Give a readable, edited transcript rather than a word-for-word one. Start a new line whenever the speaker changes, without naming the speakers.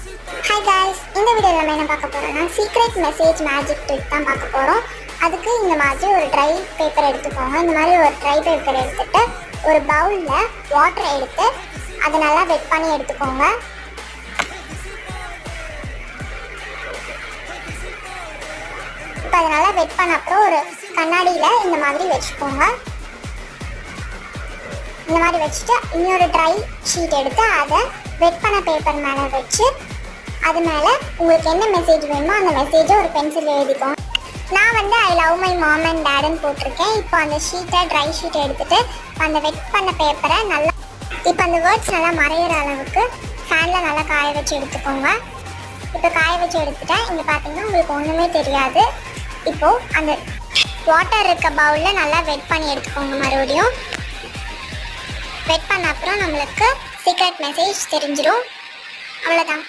Hi guys, இந்த வீடியோவில் நம்ம என்ன பார்க்க போகிறோம்னா சீக்ரெட் மெசேஜ் மேஜிக் ட்ரிக் தான் பார்க்க போகிறோம். அதுக்கு இந்த மாதிரி ஒரு ட்ரை பேப்பர் எடுத்துக்கோங்க. இந்த மாதிரி ஒரு ட்ரை பேப்பர் எடுத்துகிட்டு ஒரு பவுலில் வாட்டரை எடுத்து அதை நல்லா வெட் பண்ணி எடுத்துக்கோங்க. இப்போ அதை நல்லா வெட் பண்ண அப்புறம் ஒரு கண்ணாடியில் இந்த மாதிரி வச்சுக்கோங்க. இந்த மாதிரி வச்சுட்டு இன்னொரு ட்ரை ஷீட் எடுத்து அதை வெட் பண்ண பேப்பர் மேலே வச்சு அது மேலே உங்களுக்கு என்ன மெசேஜ் வேணுமோ அந்த மெசேஜை ஒரு பென்சில் எழுதிக்கோங்க. நான் I love my mom and டேடுன்னு போட்டிருக்கேன். இப்போ அந்த ஷீட்டை ட்ரை ஷீட்டை எடுத்துகிட்டு அந்த வெட் பண்ண பேப்பரை நல்லா இப்போ அந்த வேர்ட்ஸ் நல்லா மறையிற அளவுக்கு ஃபேனில் நல்லா காய வச்சு எடுத்துக்கோங்க. இப்போ காய வச்சு எடுத்துட்டேன். இங்கே பார்த்தீங்கன்னா உங்களுக்கு ஒன்றுமே தெரியாது. இப்போது அந்த வாட்டர் இருக்க பவுலில் நல்லா வெட் பண்ணி எடுத்துக்கோங்க. மறுபடியும் வெட் பண்ண அப்புறம் நம்மளுக்கு சீக்ரெட் மெசேஜ் தெரிஞ்சிடும். அவ்வளோதான்.